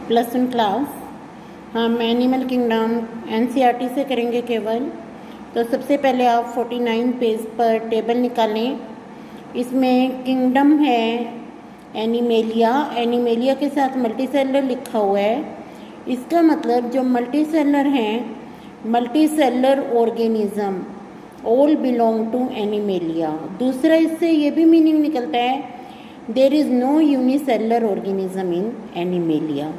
+1 class हम animal kingdom NCERT से करेंगे केवल। तो सबसे पहले आप 49 पेज पर टेबल निकालें। इसमें किंगडम है एनिमेलिया, एनिमेलिया के साथ मल्टीसेलुलर लिखा हुआ है। इसका मतलब जो मल्टीसेलुलर हैं, multicellular organism all belong to Animalia. दूसरा इससे ये भी मीनिंग निकलता है there is no unicellular organism in Animalia.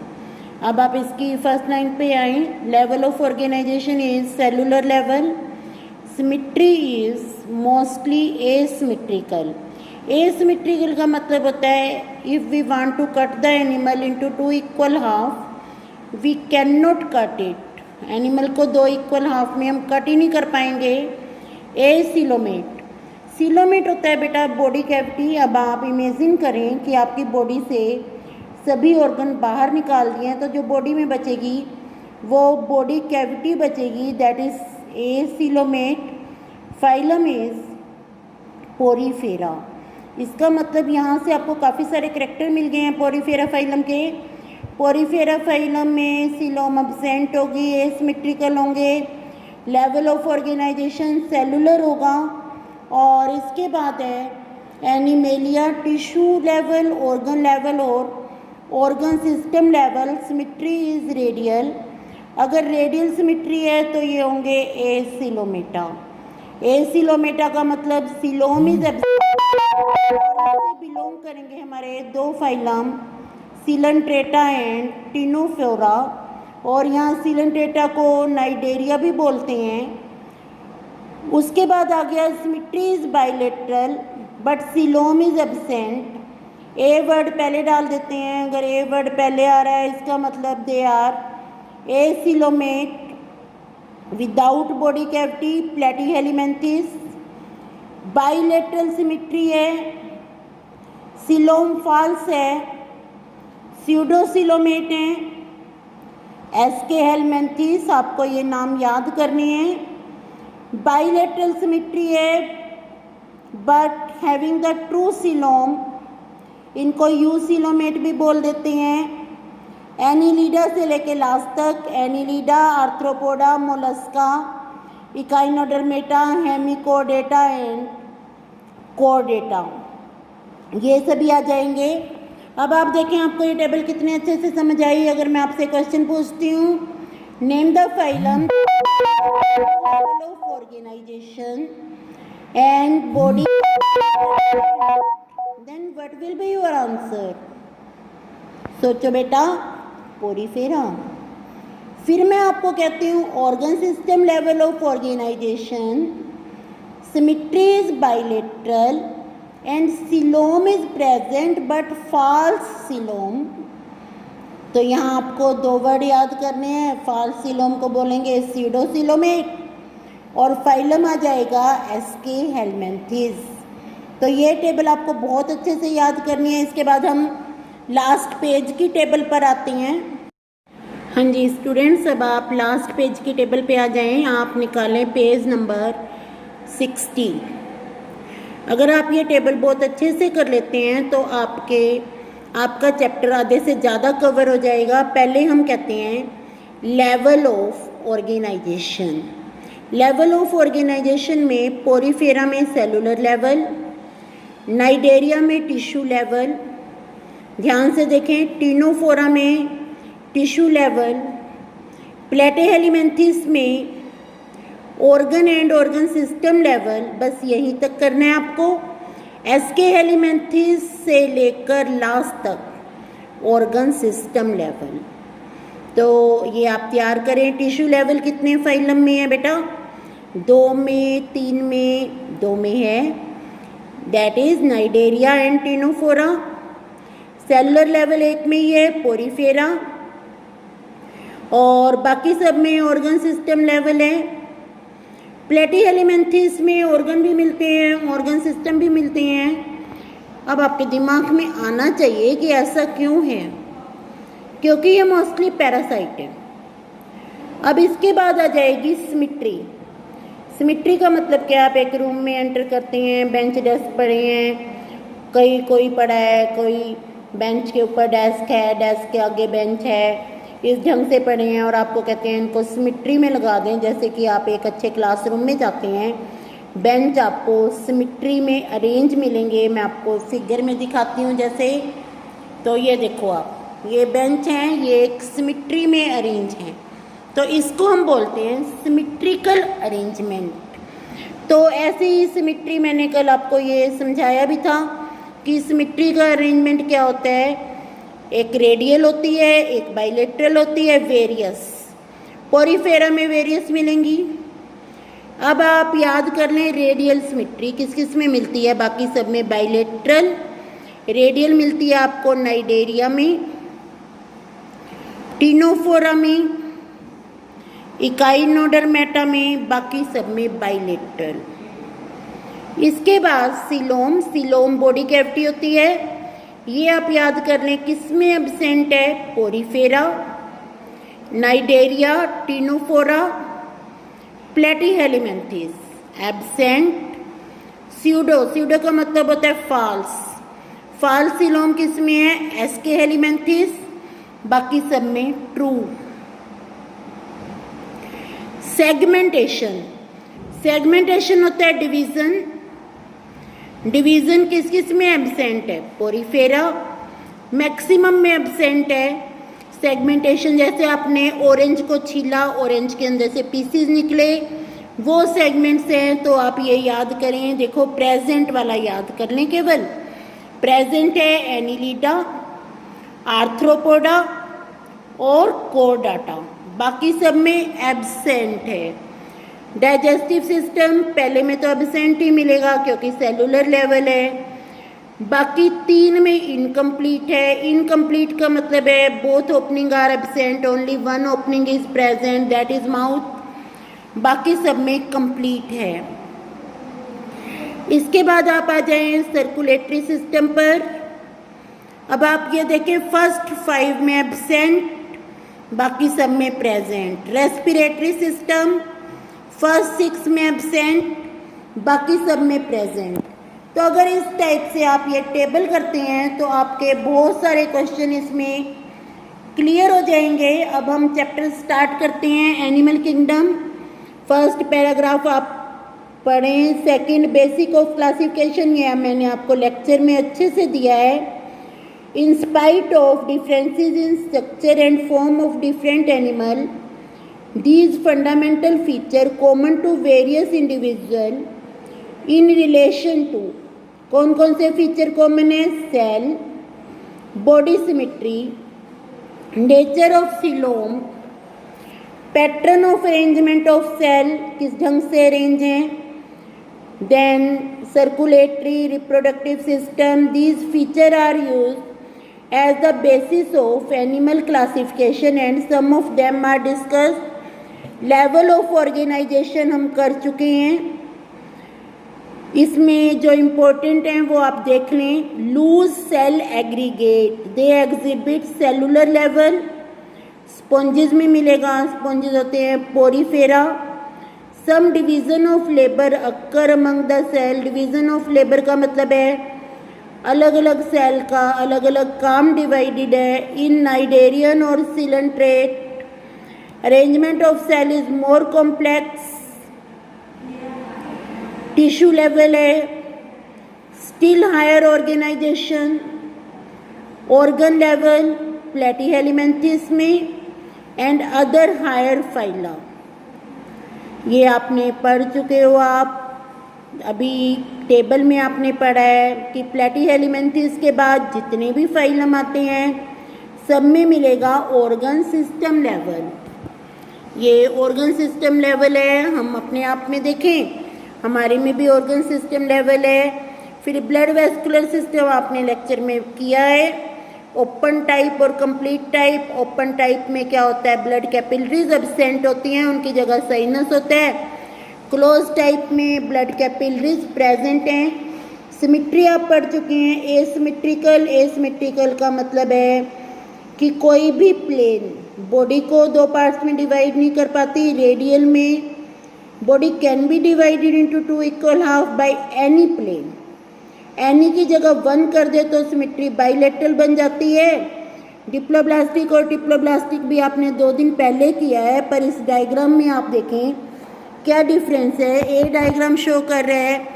अब आप इसकी फर्स्ट लाइन पे आए। Level of organisation is cellular level, symmetry is mostly asymmetrical. Asymmetrical का मतलब होता है if we want to cut the animal into 2 equal half we can not cut it. Animal को 2 इक्वल हाफ में हम cut ही नहीं कर पाएंगे। एसिलोमेट, सिलोमेट होता है बेटा बॉडी कैविटी। अब आप इमेजिन करें कि आपकी बॉडी से सभी ऑर्गन बाहर निकाल दिए हैं, तो जो बॉडी में बचेगी वो बॉडी कैविटी बचेगी, that is acoelomate. Phylum is Porifera. इसका मतलब यहाँ से आपको काफ़ी सारे करैक्टर मिल गए हैं पोरीफेरा फाइलम के। पोरीफेरा फाइलम में सिलोम एब्सेंट होगी, एसिमेट्रिकल होंगे, लेवल ऑफ ऑर्गेनाइजेशन सेलुलर होगा। और इसके बाद है Animalia tissue level, organ level और organ system level. Symmetry is radial, अगर रेडियल सिमेट्री है तो ये होंगे एसिलोमेटा। एसिलोमेटा का मतलब सिलोम इज बिलोंग करेंगे हमारे 2 फाइलम सिलेंट्रेटा एंड टिनोफोरा। और यहाँ सिलेंट्रेटा को नाइडेरिया भी बोलते हैं। उसके बाद आ गया symmetry is bilateral but coelom is absent. A word पहले डाल देते हैं, अगर ए वर्ड पहले आ रहा है इसका मतलब they are acoelomate without body cavity, Platyhelminthes. Bilateral symmetry है, सिलोम फॉल्स है, स्यूडोसिलोमेट है, एसके हेलमेंथिस, आपको ये नाम याद करने हैं। बाइलेटरल सिमेट्री है but having the true coelom, इनको यूसिलोमेट भी बोल देते हैं। एनिलिडा से लेके लास्ट तक, Annelida, Arthropoda, Mollusca, Echinodermata, Hemichordata and कोडेटा, ये सभी आ जाएंगे। अब आप देखें आपको ये टेबल कितने अच्छे से समझ आई। अगर मैं आपसे क्वेश्चन पूछती हूँ, name the phylum of organisation and body, then what will be your answer? सोचो बेटा, पोरीफेरा। फिर मैं आपको कहती हूँ organ system level of organisation, symmetry is bilateral and coelom is present but false coelom. तो यहाँ आपको 2 वर्ड याद करने हैं। फॉल्स सिलोम को बोलेंगे स्यूडोसिलोमेट और फाइलम आ जाएगा एसके हेलमेंथिस। तो ये टेबल आपको बहुत अच्छे से याद करनी है। इसके बाद हम लास्ट पेज की टेबल पर आते हैं। हाँ जी स्टूडेंट्स, अब आप लास्ट पेज की टेबल पे आ जाएं। आप निकालें पेज नंबर 60। अगर आप ये टेबल बहुत अच्छे से कर लेते हैं तो आपका चैप्टर आधे से ज़्यादा कवर हो जाएगा। पहले हम कहते हैं level of organisation. Level of organisation में पोरीफेरा में सेलुलर लेवल, नाइडेरिया में टिश्यू लेवल, ध्यान से देखें, टिनोफोरा में टिश्यू लेवल, प्लेटीहेलिमेंथिस में organ and organ system level. बस यहीं तक करना है आपको। एसके हेलिमेंथिस से लेकर लास्ट तक ऑर्गन सिस्टम लेवल। तो ये आप तैयार करें। टिश्यू लेवल कितने फाइलम में है बेटा? 2 में, 3 में, 2 में है, that is Cnidaria and Ctenophora. Cellular level 1 में ही है, पोरीफेरा। और बाकी सब में ऑर्गन सिस्टम लेवल है। प्लेटीहेलिमेंथिस में ऑर्गन भी मिलते हैं, ऑर्गन सिस्टम भी मिलते हैं। अब आपके दिमाग में आना चाहिए कि ऐसा क्यों है, क्योंकि ये मोस्टली पैरासाइट है। अब इसके बाद आ जाएगी सिमेट्री। सिमेट्री का मतलब क्या? आप एक रूम में एंटर करते हैं, बेंच डेस्क पड़े हैं, कोई पड़ा है, कोई बेंच के ऊपर डेस्क है, डेस्क के आगे बेंच है, इस ढंग से पढ़े हैं और आपको कहते हैं इनको सिमेट्री में लगा दें। जैसे कि आप एक अच्छे क्लासरूम में जाते हैं, बेंच आपको सिमेट्री में अरेंज मिलेंगे। मैं आपको फिगर में दिखाती हूँ। जैसे तो ये देखो आप, ये बेंच हैं, ये एक सिमेट्री में अरेंज हैं, तो इसको हम बोलते हैं सिमेट्रिकल अरेंजमेंट। तो ऐसे ही सिमेट्री मैंने कल आपको ये समझाया भी था कि सिमेट्री का अरेंजमेंट क्या होता है। एक रेडियल होती है, एक बाइलेटरल होती है, वेरियस। पोरीफेरा में वेरियस मिलेंगी। अब आप याद कर लें रेडियल सिमेट्री किस किस में मिलती है, बाकी सब में बाइलेटरल। रेडियल मिलती है आपको नाइडेरिया में, टिनोफोरा में, इकाइनोडर्मेटा में, बाकी सब में बाइलेटरल। इसके बाद सिलोम, सिलोम बॉडी कैविटी होती है, ये आप याद कर लें किस में एब्सेंट है, Porifera, Cnidaria, Ctenophora, Platyhelminthes absent. Pseudo, pseudo का मतलब होता है फॉल्स, फॉल्स सिलोम किस में है, एस्के हेलिमेंथिस, बाकी सब में ट्रू। सेगमेंटेशन, सेगमेंटेशन होता है डिवीजन। डिवीजन किस किस में एब्सेंट है, पोरीफेरा, मैक्सिमम में एब्सेंट है। सेगमेंटेशन जैसे आपने ऑरेंज को छीला, ऑरेंज के अंदर से पीसीज निकले, वो सेगमेंट्स हैं। तो आप ये याद करें, देखो प्रेजेंट वाला याद कर लें केवल। प्रेजेंट है एनिलिडा, आर्थ्रोपोडा और कोरडाटा, बाकी सब में एब्सेंट है। डाइजेस्टिव सिस्टम पहले में तो एब्सेंट ही मिलेगा क्योंकि सेलुलर लेवल है। बाकी तीन में इनकम्प्लीट है। इनकम्प्लीट का मतलब है both opening are absent, only one opening is present, that is mouth. बाकी सब में कंप्लीट है। इसके बाद आप आ जाएं सर्कुलेटरी सिस्टम पर। अब आप ये देखें फर्स्ट 5 में एब्सेंट, बाकी सब में प्रेजेंट। रेस्पिरेटरी सिस्टम फर्स्ट 6 में एब्सेंट, बाकी सब में प्रेजेंट। तो अगर इस टाइप से आप ये टेबल करते हैं तो आपके बहुत सारे क्वेश्चन इसमें क्लियर हो जाएंगे। अब हम चैप्टर स्टार्ट करते हैं, एनिमल किंगडम। फर्स्ट पैराग्राफ आप पढ़ें। सेकंड बेसिक ऑफ क्लासिफिकेशन, ये मैंने आपको लेक्चर में अच्छे से दिया है। In spite of differences in structure and form of different animal, these fundamental feature common to various individual in relation to, कौन कौन से फीचर कॉमन है, cell, body symmetry, nature of coelom, pattern of arrangement of cell, किस ढंग से arrange हैं, then circulatory, reproductive system. these feature are used as the basis of animal classification and some of them are discussed। Level of organisation हम कर चुके हैं। इसमें जो इम्पोर्टेंट हैं वो आप देख लें। Loose cell aggregate, they exhibit cellular level. Sponges में मिलेगा, स्पॉन्जेस होते हैं Porifera. Some division of labour occur among the cell, division of labour का मतलब है अलग अलग सेल का अलग अलग काम डिवाइडेड है। इन नाइडेरियन और coelenterate, arrangement of cell is more complex. Tissue level है, still higher organization. Organ level Platyhelminthes में एंड अदर हायर फाइला, ये आपने पढ़ चुके हो। आप अभी टेबल में आपने पढ़ा है कि प्लेटीहेलिमेंथिस के बाद जितने भी फाइलम आते हैं सब में मिलेगा ऑर्गन सिस्टम लेवल। ये ऑर्गन सिस्टम लेवल है। हम अपने आप में देखें, हमारे में भी ऑर्गन सिस्टम लेवल है। फिर ब्लड वेस्कुलर सिस्टम आपने लेक्चर में किया है, ओपन टाइप और कंप्लीट टाइप। ओपन टाइप में क्या होता है, ब्लड कैपिलरीज एब्सेंट होती हैं, उनकी जगह साइनस होता है। क्लोज टाइप में ब्लड कैपिलरीज प्रेजेंट हैं। सिमेट्री आप पढ़ चुके हैं। एसिमेट्रिकल, एसिमेट्रिकल का मतलब है कि कोई भी प्लेन बॉडी को दो पार्ट्स में डिवाइड नहीं कर पाती। रेडियल में body can be divided into 2 equal half by any plane. Any की जगह 1 कर दे तो सिमेट्री बाइलेटरल बन जाती है। डिप्लोब्लास्टिक और ट्रिप्लोब्लास्टिक भी आपने 2 दिन पहले किया है, पर इस डायग्राम में आप देखें क्या डिफरेंस है। ए डायग्राम शो कर रहा है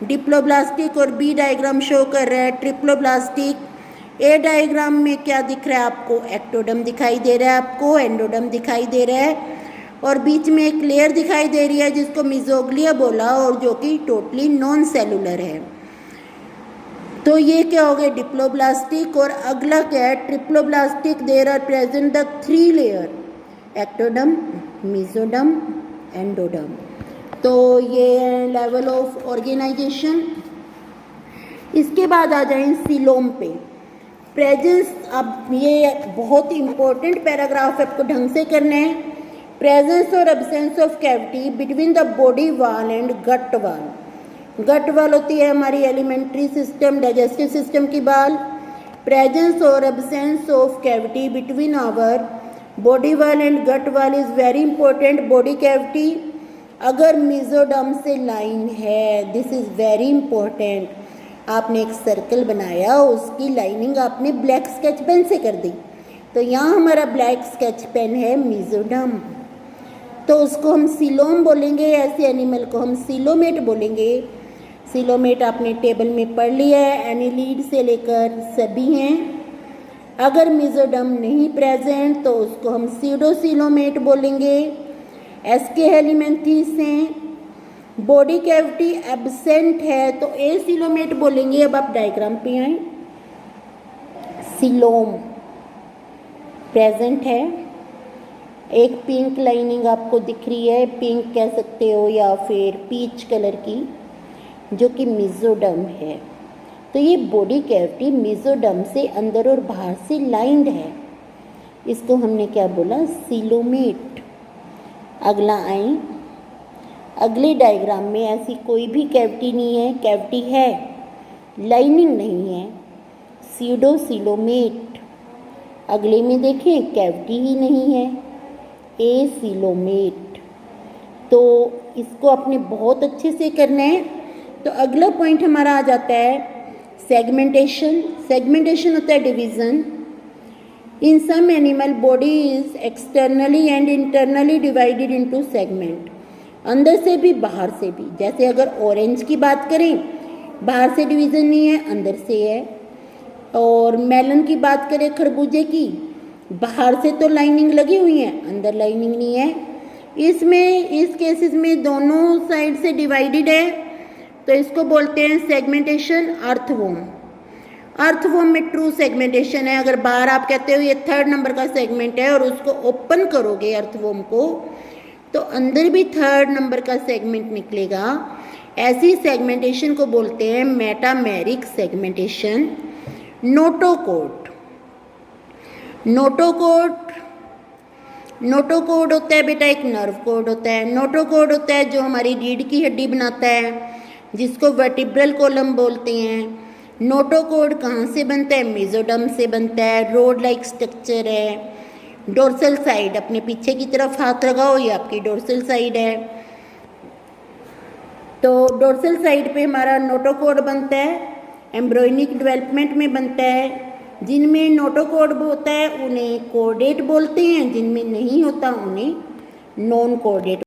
डिप्लोब्लास्टिक और बी डायग्राम शो कर रहा है ट्रिप्लोब्लास्टिक। ए डायग्राम में क्या दिख रहा है आपको, एक्टोडर्म दिखाई दे रहा है, आपको एंडोडर्म दिखाई दे रहा है, और बीच में एक लेयर दिखाई दे रही है जिसको मेसोग्लिया बोला, और जो कि टोटली नॉन सेलुलर है। तो ये क्या हो गया डिप्लोब्लास्टिक। और अगला क्या है triploblastic. There are present the 3 layer, ectoderm, mesoderm, endoderm. तो ये लेवल ऑफ ऑर्गेनाइजेशन। इसके बाद आ जाएं सीलोम पे। प्रेजेंस, अब ये बहुत इंपॉर्टेंट पैराग्राफ आपको ढंग से करना है। प्रेजेंस और absence of cavity between the body wall and gut wall. Gut wall होती है हमारी एलिमेंट्री सिस्टम, डाइजेस्टिव सिस्टम की वॉल। प्रेजेंस और absence of cavity between our body wall and gut wall is very important. Body cavity अगर mesoderm से line है, this is very important. आपने एक सर्कल बनाया, उसकी लाइनिंग आपने ब्लैक स्केच पेन से कर दी, तो यहाँ हमारा ब्लैक स्केच पेन है मेसोडर्म, तो उसको हम सीलोम बोलेंगे। ऐसे एनिमल को हम सीलोमेट बोलेंगे। सीलोमेट आपने टेबल में पढ़ लिया है, एनिलीड से लेकर सभी हैं। अगर मेसोडर्म नहीं प्रेजेंट तो उसको हम सीडोसीलोमेट बोलेंगे। एस्के हेलिमेंथीस हैं। बॉडी कैविटी एब्सेंट है तो ए सीलोमेट बोलेंगे। अब आप डायग्राम पे आए, सीलोम प्रेजेंट है। एक पिंक लाइनिंग आपको दिख रही है, पिंक कह सकते हो या फिर पीच कलर की, जो कि मेसोडर्म है। तो ये बॉडी कैविटी मेसोडर्म से अंदर और बाहर से लाइंड है, इसको हमने क्या बोला, सीलोमेट। अगला आए, अगले डायग्राम में ऐसी कोई भी कैविटी नहीं है, कैविटी है, लाइनिंग नहीं है, सीडोसीलोमेट। अगले में देखें कैविटी ही नहीं है, ए सीलोमेट। तो इसको आपने बहुत अच्छे से करना है। तो अगला पॉइंट हमारा आ जाता है सेगमेंटेशन। सेगमेंटेशन होता है division. In some animal body is externally and internally divided into segment. अंदर से भी बाहर से भी। जैसे अगर ऑरेंज की बात करें, बाहर से डिवीज़न नहीं है, अंदर से है। और मेलन की बात करें, खरबूजे की, बाहर से तो लाइनिंग लगी हुई है, अंदर लाइनिंग नहीं है। इसमें इस केसेस में दोनों साइड से डिवाइडेड है, तो इसको बोलते हैं सेगमेंटेशन। अर्थवॉर्म, अर्थवॉर्म में ट्रू सेगमेंटेशन है। अगर बाहर आप कहते हो ये 3rd नंबर का सेगमेंट है और उसको ओपन करोगे अर्थवॉर्म को, तो अंदर भी 3rd नंबर का सेगमेंट निकलेगा। ऐसी सेगमेंटेशन को बोलते हैं मेटामेरिक सेगमेंटेशन। नोटोकोड, नोटोकोड होता है बेटा, एक नर्व कोड होता है। नोटोकोड होता है जो हमारी रीढ़ की हड्डी बनाता है, जिसको वर्टिब्रल कॉलम बोलते हैं। नोटोकोड कहाँ से बनता है, मेसोडर्म से बनता है। रोड लाइक स्ट्रक्चर है। डोर्सल साइड, अपने पीछे की तरफ हाथ लगाओ, ये आपकी डोर्सल साइड है। तो डोर्सल साइड पे हमारा नोटोकोड बनता है। एम्ब्रियोनिक डेवलपमेंट में बनता है। जिनमें नोटोकोड होता है उन्हें कोडेट बोलते हैं, जिनमें नहीं होता उन्हें नॉन कोडेट